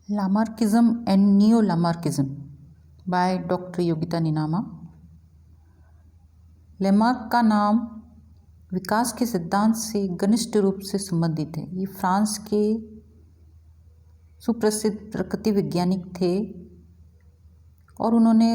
Lamarckism and Neo-Lamarckism by Dr. Yogita Ninama। Lamarck का नाम विकास के सिद्धांत से घनिष्ठ रूप से संबंधित है। ये फ्रांस के सुप्रसिद्ध प्रकृति वैज्ञानिक थे और उन्होंने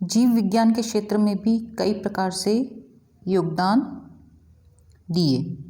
जीव विज्ञान के क्षेत्र में भी कई प्रकार से योगदान दिए।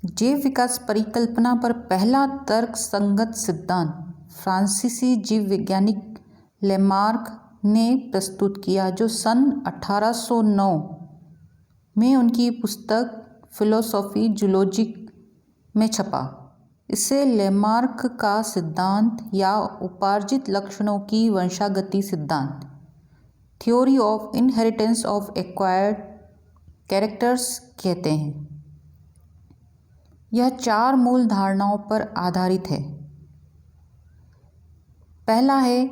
जैव विकास परिकल्पना पर पहला तर्क संगत सिद्धांत फ्रांसीसी जीव वैज्ञानिक लेमार्क ने प्रस्तुत किया, जो सन 1809 में उनकी पुस्तक फिलोसॉफी जूलॉजिक में छपा। इसे लेमार्क का सिद्धांत या उपार्जित लक्षणों की वंशागति सिद्धांत theory of inheritance of acquired characters कहते हैं। यह 4 मूल धारणाओं पर आधारित है। पहला है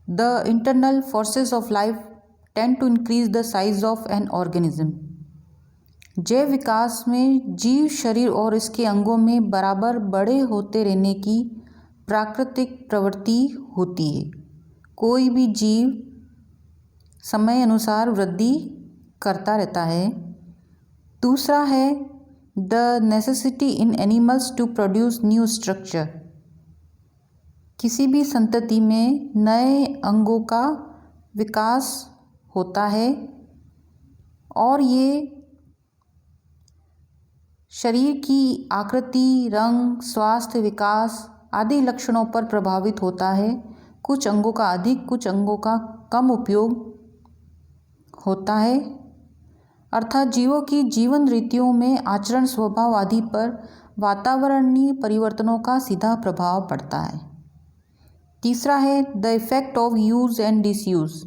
the internal forces of life tend to increase the size of an organism. जैव विकास में जीव शरीर और इसके अंगों में बराबर बड़े होते रहने की प्राकृतिक प्रवृत्ति होती है। कोई भी जीव समय अनुसार वृद्धि करता रहता है। दूसरा है the necessity in animals to produce new structure. किसी भी संतति में नए अंगों का विकास होता है और ये शरीर की आकृति, रंग, स्वास्थ्य, विकास आदि लक्षणों पर प्रभावित होता है। कुछ अंगों का अधिक, कुछ अंगों का कम उपयोग होता है। अर्थात जीवों की जीवन रीतियों में, आचरण, स्वभाव आदि पर वातावरणीय परिवर्तनों का सीधा प्रभाव पड़ता है। तीसरा है the effect of use and disuse.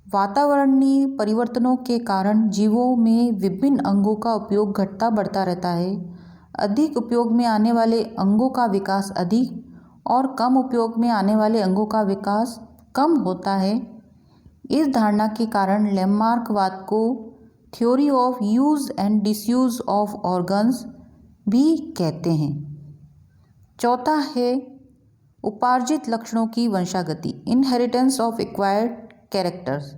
वातावरणीय परिवर्तनों के कारण जीवों में विभिन्न अंगों का उपयोग घटता बढ़ता रहता है। अधिक उपयोग में आने वाले अंगों का विकास अधिक और कम उपयोग में आने वाले अंगों का विकास कम होता है। इस धारणा के कारण लेमार्कवाद को theory of use and disuse of organs भी कहते हैं। चौथा है उपार्जित लक्षणों की वंशागति, इनहेरिटेंस ऑफ एक्वायर्ड कैरेक्टर्स।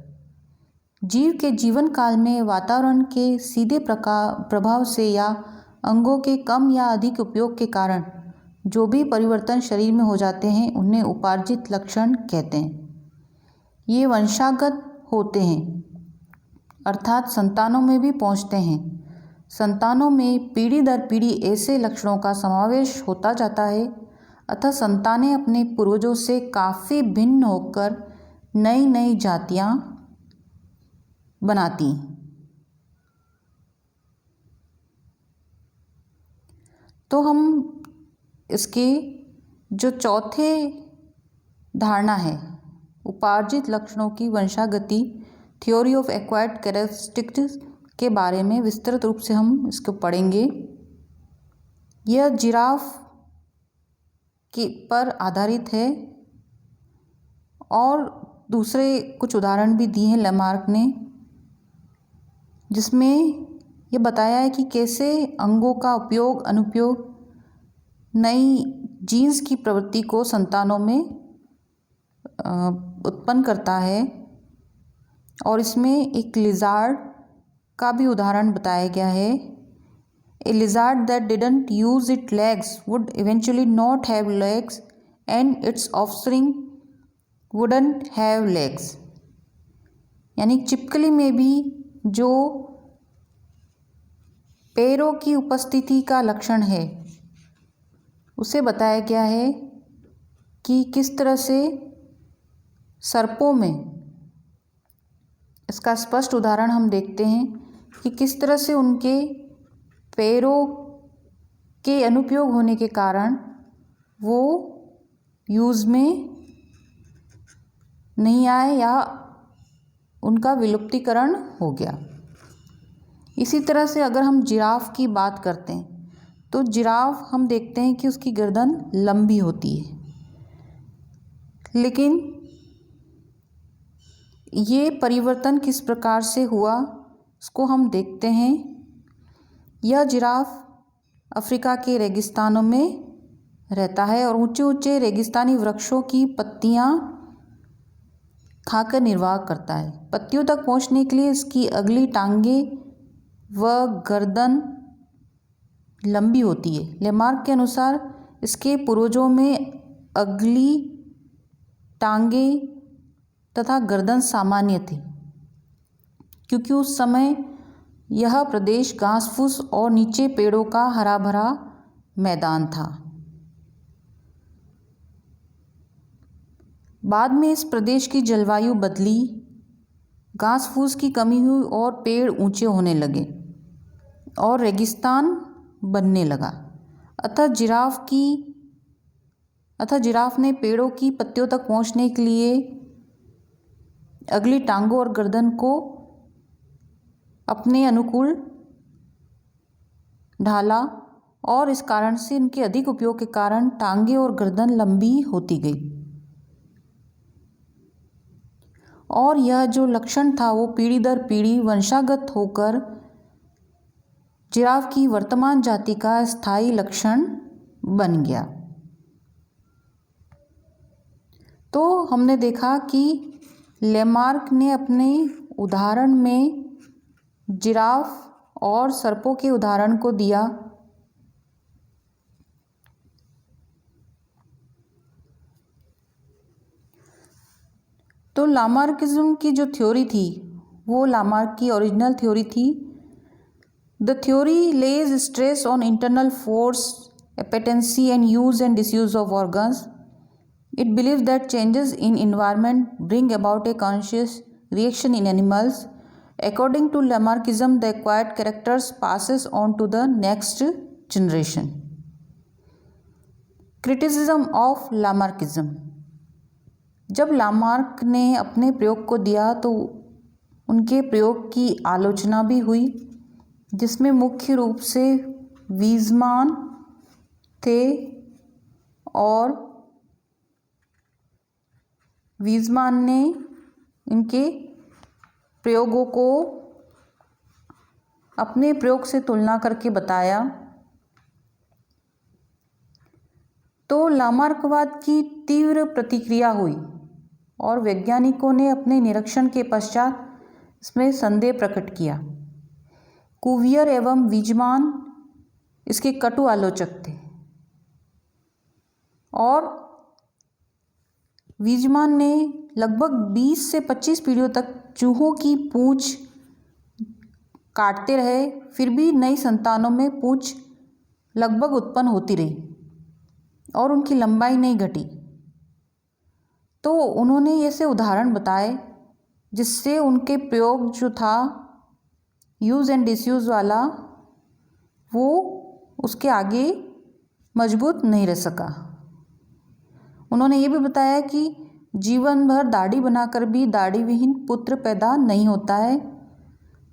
जीव के जीवन काल में वातावरण के सीधे प्रभाव से या अंगों के कम या अधिक उपयोग के कारण जो भी परिवर्तन शरीर में हो जाते हैं उन्हें उपार्जित लक्षण कहते हैं। ये वंशागत होते हैं, अर्थात संतानों में भी पहुंचते हैं। संतानों में पीढ़ी दर पीढ़ी ऐसे लक्षणों का समावेश होता जाता है, अतः संतानें अपने पूर्वजों से काफ़ी भिन्न होकर नई नई जातियां बनाती। तो हम इसके जो चौथे धारणा है उपार्जित लक्षणों की वंशागति, थ्योरी ऑफ एक्वायर्ड कैरेक्टरिस्टिक्स के बारे में विस्तृत रूप से हम इसको पढ़ेंगे। यह जिराफ के पर आधारित है और दूसरे कुछ उदाहरण भी दिए हैं लेमार्क ने, जिसमें यह बताया है कि कैसे अंगों का उपयोग अनुपयोग नई जीन्स की प्रवृत्ति को संतानों में उत्पन्न करता है। और इसमें एक लिजार्ड का भी उदाहरण बताया गया है। A lizard that didn't use it legs would eventually not have legs and its offspring wouldn't have legs. यानी चिपकली में भी जो पैरों की उपस्थिति का लक्षण है उसे बताया गया है कि किस तरह से सर्पों में, इसका स्पष्ट उदाहरण हम देखते हैं कि किस तरह से उनके पैरों के अनुपयोग होने के कारण वो यूज़ में नहीं आए या उनका विलुप्तीकरण हो गया। इसी तरह से अगर हम जिराफ की बात करते हैं तो जिराफ हम देखते हैं कि उसकी गर्दन लंबी होती है, लेकिन ये परिवर्तन किस प्रकार से हुआ इसको हम देखते हैं। यह जिराफ अफ्रीका के रेगिस्तानों में रहता है और ऊंचे ऊंचे रेगिस्तानी वृक्षों की पत्तियां खाकर निर्वाह करता है। पत्तियों तक पहुंचने के लिए इसकी अगली टांगें व गर्दन लंबी होती है। लेमार्क के अनुसार इसके पूर्वजों में अगली टांगें तथा गर्दन सामान्य थी, क्योंकि उस समय यह प्रदेश घास फूस और नीचे पेड़ों का हरा भरा मैदान था। बाद में इस प्रदेश की जलवायु बदली, घास फूस की कमी हुई और पेड़ ऊंचे होने लगे और रेगिस्तान बनने लगा। अतः जिराफ ने पेड़ों की पत्तियों तक पहुंचने के लिए अगली टांगों और गर्दन को अपने अनुकूल ढाला और इस कारण से इनके अधिक उपयोग के कारण टांगें और गर्दन लंबी होती गई। और यह जो लक्षण था वो पीढ़ी दर पीढ़ी वंशागत होकर जिराफ की वर्तमान जाति का स्थायी लक्षण बन गया। तो हमने देखा कि लेमार्क ने अपने उदाहरण में जिराफ और सर्पों के उदाहरण को दिया। तो लामार्किज्म की जो थ्योरी थी वो लामार्क की ओरिजिनल थ्योरी थी। The theory lays stress on internal force, appetency and use and disuse of organs. It believes that changes in environment bring about a conscious reaction in animals. According to Lamarckism, the acquired characters passes on to the next generation. Criticism of Lamarckism. जब Lamarck ने अपने प्रयोग को दिया तो उनके प्रयोग की आलोचना भी हुई, जिसमें मुख्य रूप से वीज़मान थे और वीज़मान ने इनके प्रयोगों को अपने प्रयोग से तुलना करके बताया। तो लामार्कवाद की तीव्र प्रतिक्रिया हुई और वैज्ञानिकों ने अपने निरीक्षण के पश्चात इसमें संदेह प्रकट किया। कुवियर एवं वीज़मान इसके कटु आलोचक थे और वीज़मान ने लगभग 20 से 25 पीढ़ियों तक चूहों की पूंछ काटते रहे, फिर भी नई संतानों में पूंछ लगभग उत्पन्न होती रही और उनकी लंबाई नहीं घटी। तो उन्होंने ऐसे उदाहरण बताए जिससे उनके प्रयोग जो था यूज़ एंड डिसयूज़ वाला वो उसके आगे मजबूत नहीं रह सका। उन्होंने ये भी बताया कि जीवन भर दाढ़ी बनाकर भी दाढ़ी विहीन पुत्र पैदा नहीं होता है।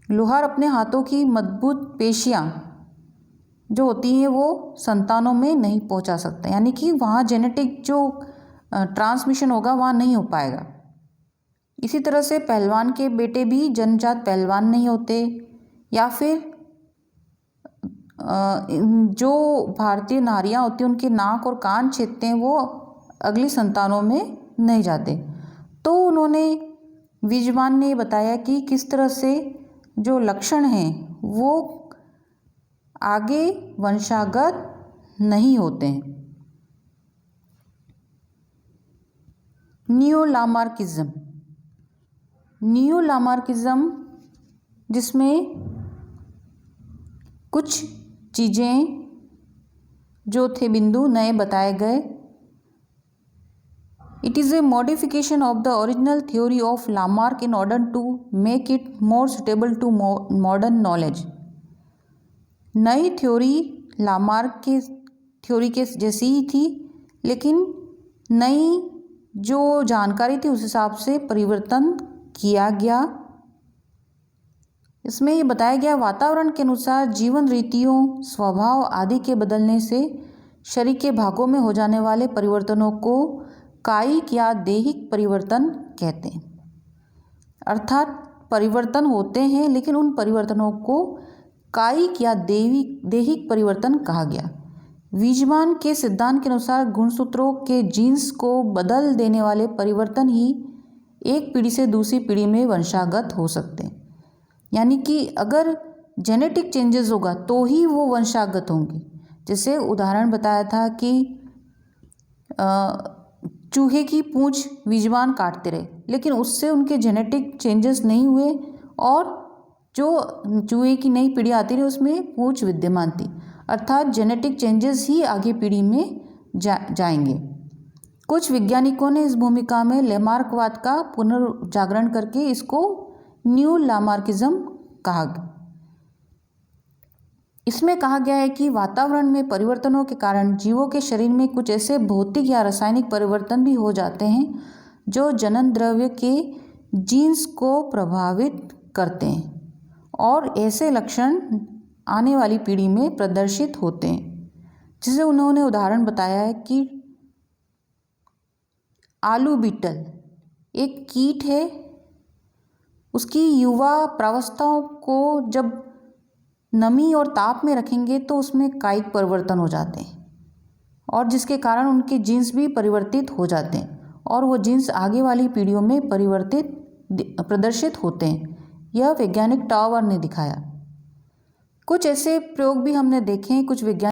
लोहार अपने हाथों की मजबूत पेशियां जो होती हैं वो संतानों में नहीं पहुंचा सकता, यानी कि वहाँ जेनेटिक जो ट्रांसमिशन होगा वहाँ नहीं हो पाएगा। इसी तरह से पहलवान के बेटे भी जन्मजात पहलवान नहीं होते, या फिर जो भारतीय नारियाँ होती हैं उनके नाक और कान छेदते हैं वो अगली संतानों में नहीं जाते। तो उन्होंने वीज़मान ने बताया कि किस तरह से जो लक्षण हैं वो आगे वंशागत नहीं होते हैं। नियो लामार्किज्म जिसमें कुछ चीज़ें जो थे बिंदु नए बताए गए। It is a modification of the original theory of Lamarck in order to make it more suitable to modern knowledge. नई थ्योरी लामार्क के थ्योरी के जैसी ही थी, लेकिन नई जो जानकारी थी उस हिसाब से परिवर्तन किया गया। इसमें ये बताया गया वातावरण के अनुसार जीवन रीतियों, स्वभाव आदि के बदलने से शरीर के भागों में हो जाने वाले परिवर्तनों को कायिक या दैहिक परिवर्तन कहते हैं। अर्थात परिवर्तन होते हैं, लेकिन उन परिवर्तनों को कायिक या दैहिक परिवर्तन कहा गया। वीजमान के सिद्धांत के अनुसार गुणसूत्रों के जीन्स को बदल देने वाले परिवर्तन ही एक पीढ़ी से दूसरी पीढ़ी में वंशागत हो सकते हैं। यानी कि अगर जेनेटिक चेंजेस होगा तो ही वो वंशागत होंगे। जैसे उदाहरण बताया था कि चूहे की पूंछ वीजमान काटते रहे, लेकिन उससे उनके जेनेटिक चेंजेस नहीं हुए और जो चूहे की नई पीढ़ी आती रही उसमें पूंछ विद्यमान थी। अर्थात जेनेटिक चेंजेस ही आगे पीढ़ी में जाएंगे। कुछ वैज्ञानिकों ने इस भूमिका में लेमार्कवाद का पुनर्जागरण करके इसको न्यू लामार्किज्म कहा। इसमें कहा गया है कि वातावरण में परिवर्तनों के कारण जीवों के शरीर में कुछ ऐसे भौतिक या रासायनिक परिवर्तन भी हो जाते हैं जो जनन द्रव्य के जीन्स को प्रभावित करते हैं और ऐसे लक्षण आने वाली पीढ़ी में प्रदर्शित होते हैं। जिसे उन्होंने उदाहरण बताया है कि आलू बीटल एक कीट है, उसकी युवा प्रावस्थाओं को जब नमी और ताप में रखेंगे तो उसमें कायिक परिवर्तन हो जाते हैं और जिसके कारण उनके जीन्स भी परिवर्तित हो जाते हैं और वो जीन्स आगे वाली पीढ़ियों में प्रदर्शित होते हैं। यह वैज्ञानिक टावर ने दिखाया। कुछ ऐसे प्रयोग भी हमने देखे हैं। कुछ वैज्ञानिक